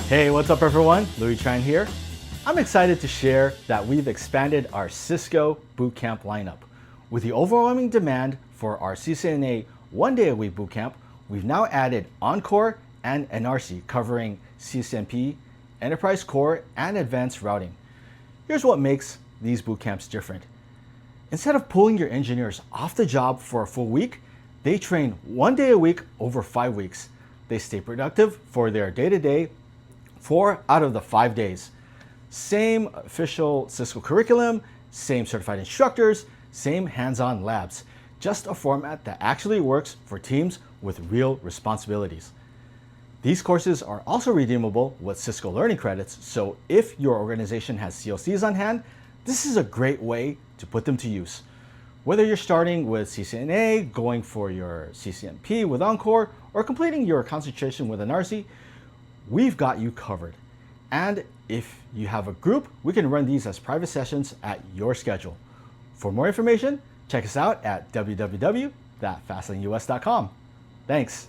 Hey, what's up everyone? Louie Tran here. I'm excited to share that we've expanded our Cisco Bootcamp lineup. With the overwhelming demand for our CCNA one-day-a-week bootcamp, we've now added Encore and NRC covering CCNP, Enterprise Core, and Advanced Routing. Here's what makes these bootcamps different. Instead of pulling your engineers off the job for a full week, they train 1 day a week over 5 weeks. They stay productive for their day-to-day 4 out of the 5 days. Same official Cisco curriculum, same certified instructors, same hands-on labs. Just a format that actually works for teams with real responsibilities. These courses are also redeemable with Cisco Learning credits, so if your organization has CLCs on hand, this is a great way to put them to use. Whether you're starting with CCNA, going for your CCNP with Encore, or completing your concentration with NRC, we've got you covered. And if you have a group, we can run these as private sessions at your schedule. For more information, check us out at www.fastlaneus.com. Thanks.